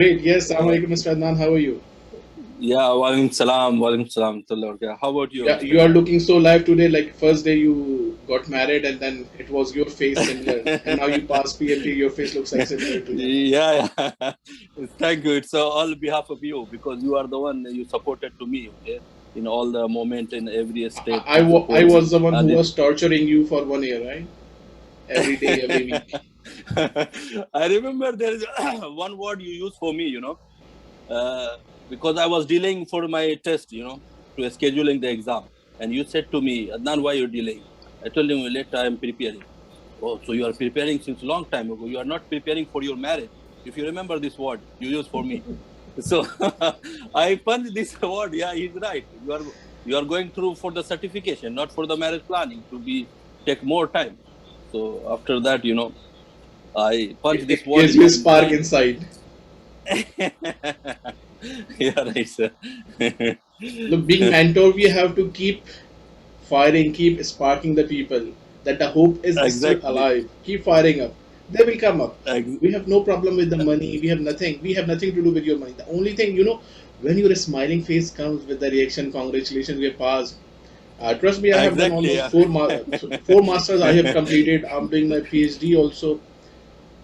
Great. Yes. Assalamu Uh, alaikum, Mr. Adnan. How are you? yeah, walaikum salam. How about you, Yeah, Mr. you are Adnan? looking so live today. Like first day you got married, and then it was your face similar, and now you pass PMP. Your face looks like similar to that. Yeah. Thank you. It's all behalf of you because you are the one you supported to me, okay? In all the moment, in every step, you I support me. was the one who And was torturing you for 1 year, right? Every day, every week. I remember there is one word you use for me, uh, because I was delaying for my test, to scheduling the exam. And you said to me, Adnan, why are you delaying? I told him, later I am preparing. Oh, so you are preparing since a long time ago. You are not preparing for your marriage. If you remember this word you used for me. So I punched this word. Yeah, he's right. You are going through for the certification, not for the marriage planning to be take more time. So after that, I punched this It word gives in you a my spark brain. inside. Yeah, right, sir. Look, being mentor, we have to keep firing, keep sparking the people that the hope is still Exactly. alive. Keep firing up. They will come up. Ex- We have no problem with the money. We have nothing. We have nothing to do with your money. The only thing, when your smiling face comes with the reaction, congratulations, we have passed. Trust me, I have done exactly. almost Yeah. four masters. I have completed. I'm doing my PhD also.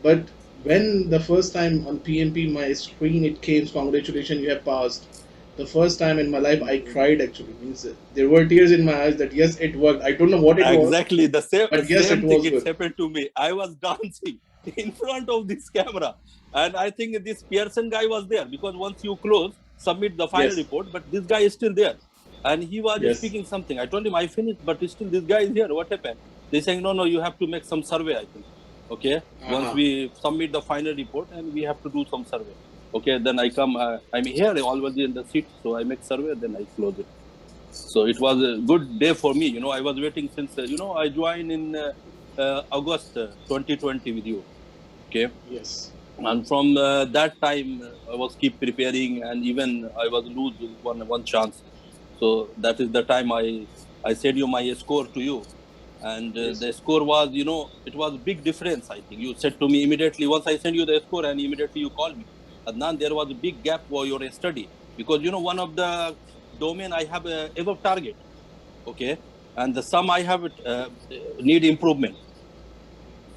But when the first time on PMP my screen it came, congratulations, you have passed. The first time in my life I cried actually. Means there were tears in my eyes that yes, it worked. I don't know what it was, Exactly the same but yes, it same thing. was It's good. happened to me. I was dancing in front of this camera, and I think this Pearson guy was there because once you close, submit the final Yes, report, but this guy is still there, and he was yes. speaking something. I told him I finished, but still this guy is here. What happened? They saying no, no, you have to make some survey. I think. Okay, once Uh-huh. we submit the final report, and we have to do some survey. Okay, then I come. I'm here already in the seat, so I make survey. Then I close it. So it was a good day for me. I was waiting since, I joined in August 2020 with you. Okay. Yes. And from that time, I was keep preparing, and even I was lose one chance. So that is the time I said you my score to you, and Yes. the score was, it was big difference. I think you said to me immediately once I sent you the score, and immediately you called me. Adnan, there was a big gap for your study because one of the domain I have above target. Okay, and the sum I have need improvement.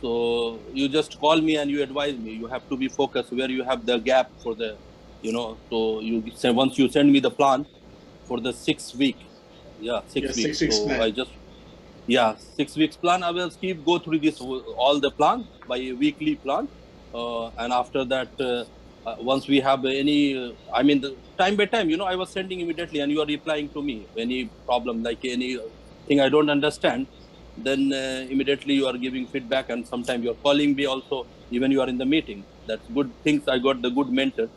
So you just call me and you advise me. You have to be focused where you have the gap for the, So you say once you send me the plan for the 6 week, yeah, six Yes. weeks. 6 6 So I plan. just, yeah, 6 weeks plan. I will keep go through this all the plan by a weekly plan, and after that, once we have any, I mean, the time by time, I was sending immediately, and you are replying to me any problem like any thing I don't understand. Then immediately you are giving feedback, and sometimes you are calling me also. Even you are in the meeting. That's good things. I got the good mentor,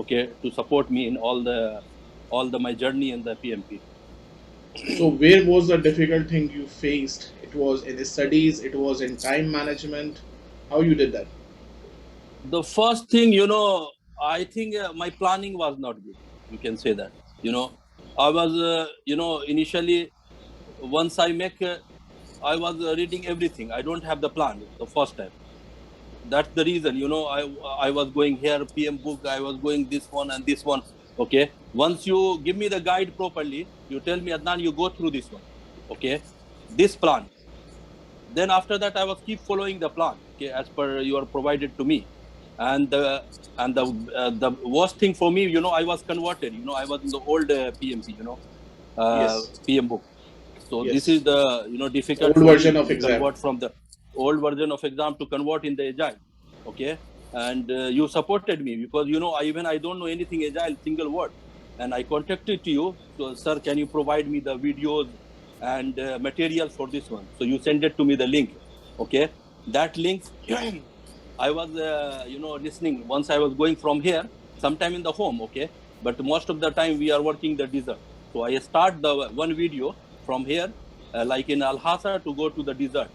okay, to support me in all the my journey in the PMP. So where was the difficult thing you faced? It was in the studies. It was in time management. How you did that? The first thing, I think my planning was not good. You can say that. I was, initially, once I make, I was reading everything. I don't have the plan the first time. That's the reason, I was going here, PM book, I was going this one and this one. Okay. Once you give me the guide properly, you tell me, Adnan, you go through this one. Okay. This plan. Then after that, I was keep following the plan, okay, as per you are provided to me. And the worst thing for me, I was converted. I was in the old PMP, Yes. PM book. So this is Yes. the The difficult old for me version to of be exam. convert from the old version of exam to convert in the agile. Okay. And you supported me because I don't know anything agile single word, and I contacted to you. So, sir, can you provide me the videos and material for this one? So you send it to me the link. Okay. That link I was listening once I was going from here, sometime in the home. Okay. But most of the time we are working the desert. So I start the one video from here, like in Al Hasa, to go to the desert.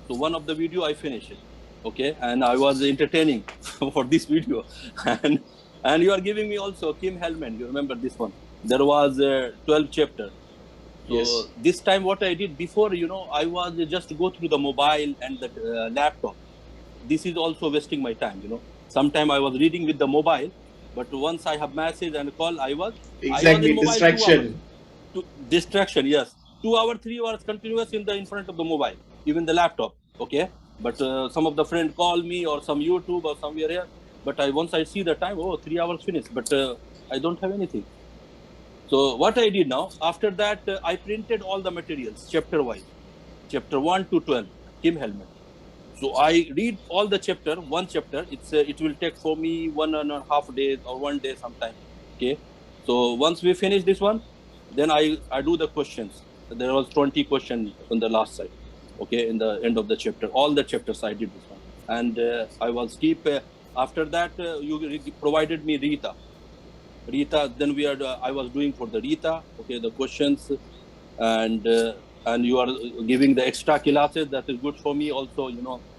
So one of the video I finish it. Okay. And I was entertaining for this video. and and you are giving me also Kim Hellman. You remember this one? There was 12 chapter. So Yes. this time, what I did before, I was just go through the mobile and the laptop. This is also wasting my time. Sometime I was reading with the mobile, But once I have message and call, I was Exactly, in mobile 2 hours. distraction. Distraction, yes. 2 hours, 3 hours continuous in front of the mobile, even the laptop. Okay, but some of the friend call me or some YouTube or somewhere here. But once I see the time, 3 hours finished. But I don't have anything. So what I did now, after that, I printed all the materials chapter wise, chapter 1 to 12, Kim Helmet. So I read all the chapter, one chapter. It will take for me 1.5 days or 1 day sometime. Okay. So once we finish this one, then I do the questions. There was 20 questions on the last side. Okay, in the end of the chapter, all the chapters I did this one, and I was keep. After that, you provided me Rita. Then I was doing for the Rita. Okay, the questions, and you are giving the extra classes. That is good for me also.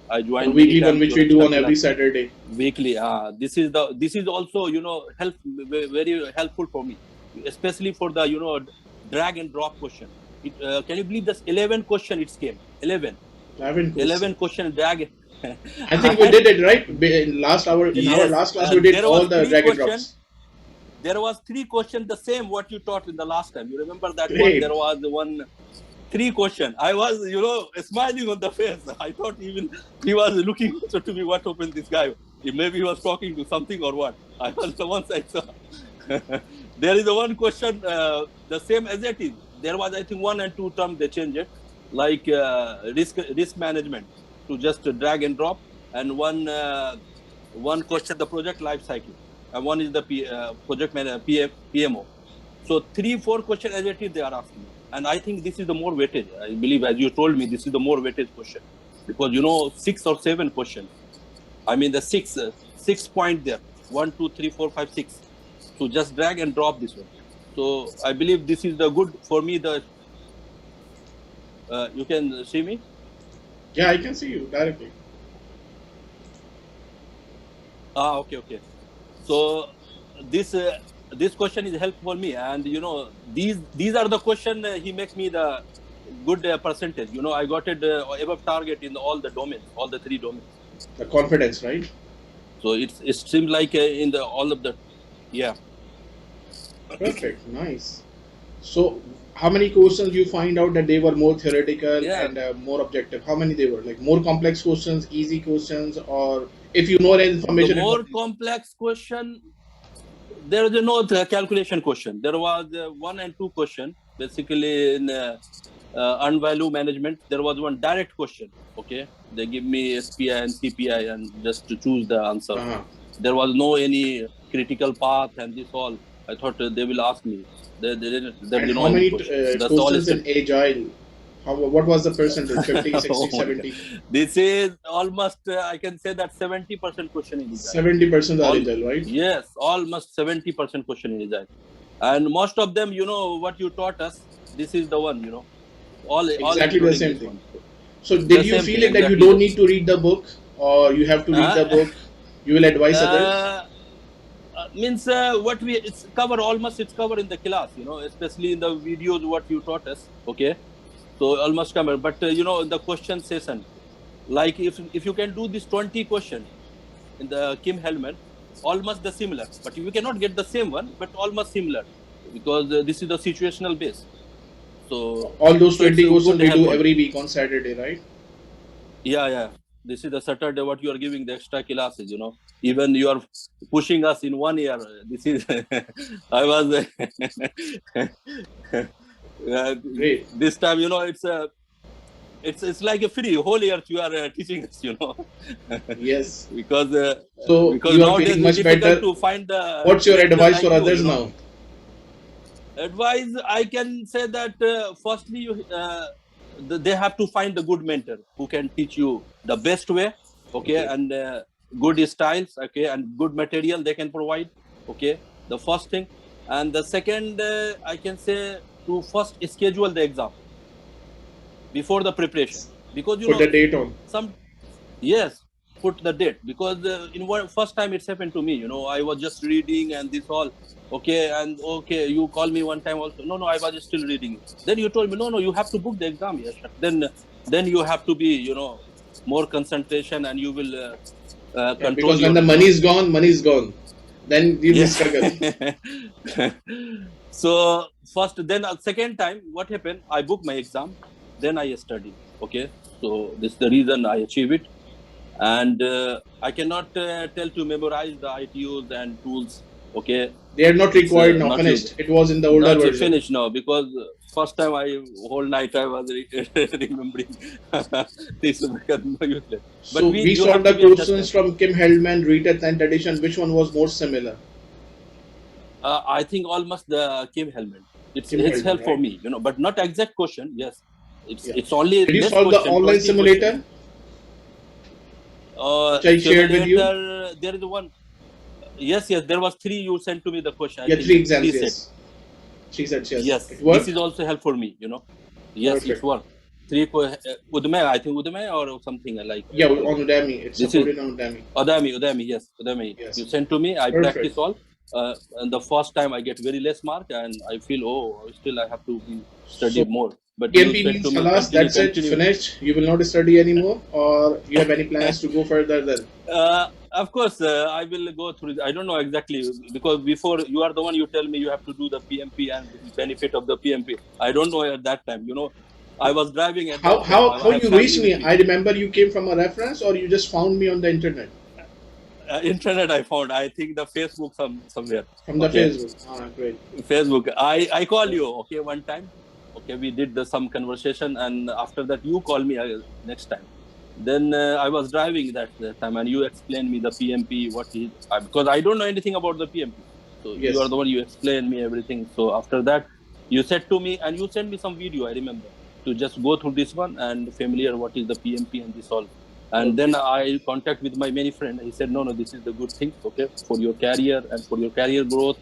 I The joined weekly many one times which your we do extra on every class Saturday. weekly. This is also very helpful for me, especially for the drag and drop question. Can you believe this 11 question it came 11 11 question drag. I think we did it right in our Yes, last class. We did there all was the three drag and question. drops. There was 3 questions the same what you taught in the last time. You remember that one? Great. There was 3 question. I was smiling on the face. I thought even he was looking also to me. What opened this guy? Maybe he was talking to something or what. I was the one I saw. There is one question the same as it is. There was I think 1 and 2 terms they changed it, like risk management to just drag and drop, and one question the project life cycle, and one is the project PMO. So 3-4 questions as it is they are asking, and I think this is the more weightage. I believe, as you told me, this is the more weightage question, because 6 or 7 questions. I mean the 6 point there, 1, 2, 3, 4, 5, 6. So just drag and drop this one. So I believe this is the good for me. You can see me. Yeah, I can see you directly. Okay. So this question is helpful me, and these are the question he makes me the good percentage. I got it above target in all the domains, all the 3 domains. The confidence, right? So it seems like in the all of the Perfect, nice. So, how many questions you find out that they were more theoretical Yeah. and more objective? How many they were? Like more complex questions, easy questions, or if you know any The information? more complex question, there is no calculation question. There was 1 and 2 question basically in unvalue management. There was one direct question. Okay, they give me SPI and CPI and just to choose the answer. There was no any critical path and this all. I thought they will ask me. There And how many questions in Agile? What was the percentage? 50, 60, 70? This is almost, I can say that 70% question in Agile. 70% are Agile, right? Yes, almost 70% question in Agile. And most of them, what you taught us, this is the one, all exactly the same thing. One. So did you feel it that you don't need to read the book, or you have to read the book? You will advise others? Means it's covered in the class, especially in the videos what you taught us. Okay, so almost covered. But in the question session, like if you can do this 20 question in the Kim Helmet, almost the similar. But we cannot get the same one, but almost similar, because this is the situational base. So all those 20 questions we do every week on Saturday, right? Yeah. This is the Saturday what you are giving the extra classes, Even you are pushing us in 1 year. This is I was great. This time, it's like a free whole year you are teaching us, Yes. because so because you are feeling much better to find the. What's your advice for others now? Advice, I can say that firstly they have to find a good mentor who can teach you the best way, okay. And good styles, okay, and good material they can provide, okay, the first thing. And the second, I can say to first schedule the exam before the preparation, because put the date on. Put the date, because first time it's happened to me, I was just reading and this all, okay, and okay, you called me one time also, no, I was still reading. Then you told me, no, you have to book the exam. Yes, then you have to be, more concentration, and you will control. Because when the money is gone, Then you will Yeah. struggle. So first, then second time, what happened? I booked my exam, then I studied. Okay, so this is the reason I achieve it, and I cannot tell to memorize the ITUs and tools. Okay, They are not it's required now. not used. Finished. It was in the Now older it's version. finished now because first time whole night I was remembering this become useless. But So we you saw have to the be questions understand. from Kim Heldman, Rita 10th edition. Which one was more similar? I think almost the Kim Hellman. Kim It's Heldman, help for right? me, but not exact question. Yes, Yeah. it's only Did you less solve the question, online 20 question. simulator, which I shared with you? Simulator. There is one. Yes, yes. There was three. You sent to me the question. I Yeah, think three three exams. set. Yes, three sets. Yes, Yes, it this worked. is also help for me. Yes, it's Perfect. work. Three. Udemy, I think Udemy or something like. Yeah, on Udemy. It's This is supported on Udemy. Udemy, yes, Udemy. Yes. You sent to me. I Perfect. practice all. And the first time I get very less mark, and I feel still I have to be study So more. But you PMP said to means me, halas, continue, that's it, continue. finished. You will not study anymore, or you have any plans to go further then? Of course, I will go through. I don't know exactly because before you are the one. You tell me you have to do the PMP and benefit of the PMP. I don't know at that time. I was driving at How that time. how I how have you family reached with me? me. I remember you came from a reference, or you just found me on the internet Internet I found. I think the Facebook somewhere. from the Okay. Facebook. Ah, great. Facebook. I call you. Okay, one time. Okay, we did some conversation, and after that you call me next time. Then I was driving that time, and you explained me the PMP. What is because I don't know anything about the PMP. So you are Yes. the one. You explained me everything. So after that, you said to me, and you sent me some video. I remember to just go through this one and familiar what is the PMP and this all. And Okay. then I contact with my many friend. He said, no, this is the good thing. Okay, for your career and for your career growth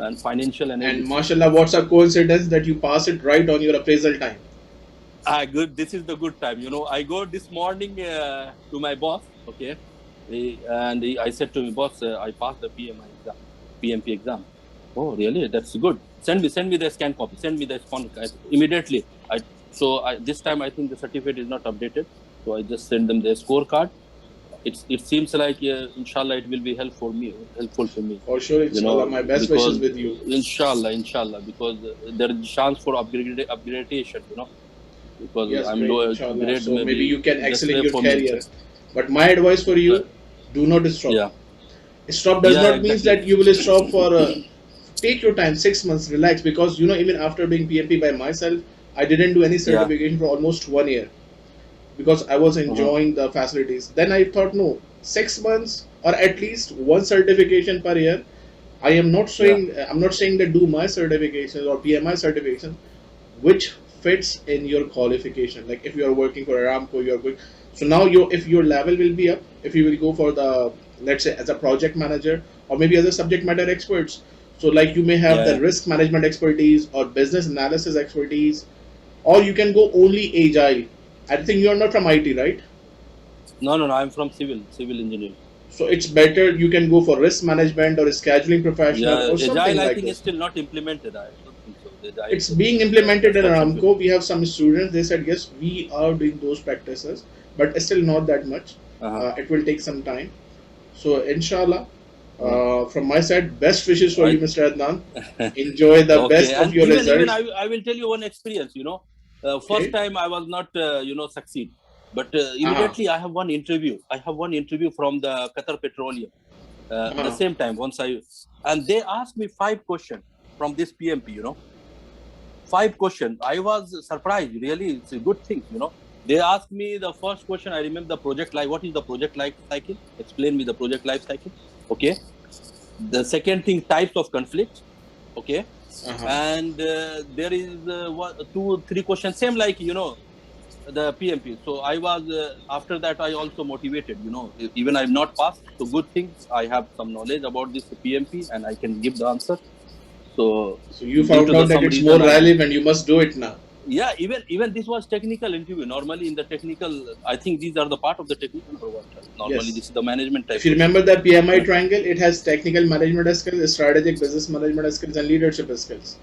and financial and And everything. mashallah, what's a coincidence that you pass it right on your appraisal time? Good. This is the good time. I go this morning to my boss. Okay, I said to my boss, I passed the PMP exam. Oh, really? That's good. Send me the scan copy. Send me the scan immediately. This time I think the certificate is not updated, so I just send them the scorecard. It seems like inshallah it will be helpful for me. For sure, inshallah. My best wishes with you. Inshallah, because there is chance for upgradation. Because Yes, I'm great, low inshallah. grade, So maybe you maybe can just excel in wait your for me. career. But my advice for you, do not stop. Yeah, Stop does not mean exactly. that you will stop for take your time, 6 months, relax, because even after doing PMP by myself, I didn't do any Yeah. certification for almost 1 year because I was Uh-huh. enjoying the facilities. Then I thought, no, 6 months or at least one certification per year. Yeah. I'm not saying that do my certifications or PMI certification, which fits in your qualification. Like if you are working for Aramco, you are going. So now if your level will be up, if you will go for the, let's say, as a project manager or maybe as a subject matter experts. So like you may have Yeah. the risk management expertise or business analysis expertise, or you can go only agile. I think you are not from IT, right? No. I'm from civil engineering. So it's better you can go for risk management or scheduling professional Yeah, or something agile I like think is this. still not implemented. I don't think so. The agile It's being implemented in construction Aramco. people. We have some students. They said yes, we are doing those practices, but still not that much. Uh-huh. It will take some time. So inshallah, Uh-huh. from my side, best wishes for I you, Mr. Adnan. Enjoy the okay, best of and your even results. I will tell you one experience. First Okay. time I was not succeed, but Uh-huh. immediately I have one interview. I have one interview from the Qatar Petroleum. The Uh-huh. same time and they asked me 5 questions from this PMP. 5 questions. I was surprised. Really, it's a good thing. They asked me the first question. I remember the project life. What is the project life cycle? Explain me the project life cycle. Okay. The second thing, types of conflict. Okay. Uh-huh. And there is 2, 3 questions. Same like the PMP. So I was after that I also motivated. Even I'm not passed. So good thing I have some knowledge about this PMP and I can give the answer. So So you due found to the out that some it's more reason relevant. You must do it now. yeah, even this was technical interview. Normally in the technical, I think these are the part of the technical or what? Normally Yes. this is the management If type you question. remember the PMI Yeah. triangle, it has technical management skills, strategic business management skills, and leadership skills.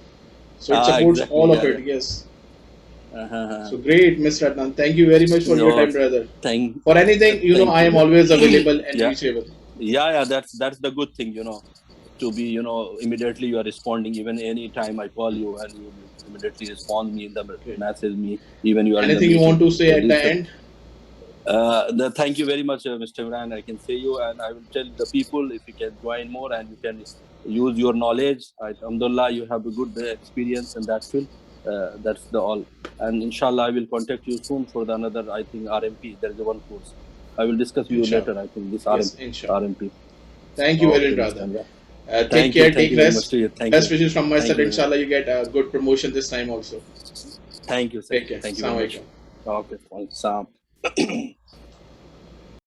So it supports Exactly. all of Yeah. it. Yes. Uh-huh. So great, Mr. Adnan. Thank you very much for your No, time, brother. thank For anything, thank I you. am Yeah. always available and Yeah. reachable. Yeah. That's the good thing. to be, immediately you are responding. Even any time I call you and you immediately respond me, message me, even you are in the Anything you meeting. want to say So at the end? Thank you very much, Mr. Imran. I can say you, and I will tell the people if you can join more and you can use your knowledge. Alhamdulillah, you have a good experience in that field. That's the all. And inshallah, I will contact you soon for the another, I think, RMP. There is a one course. I will discuss you Inshallah. later, I think, this Yes, inshallah. RMP. Thank you, Okay, Verin, Mr. brother. Imran. Take care, Thank take you very much rest. to you. Thank Best you. wishes from my Thank side. you. Inshallah, you get a good promotion this time also. Thank you, sir. Take care. Thank you very much. Assalamu alaikum. Okay, thanks.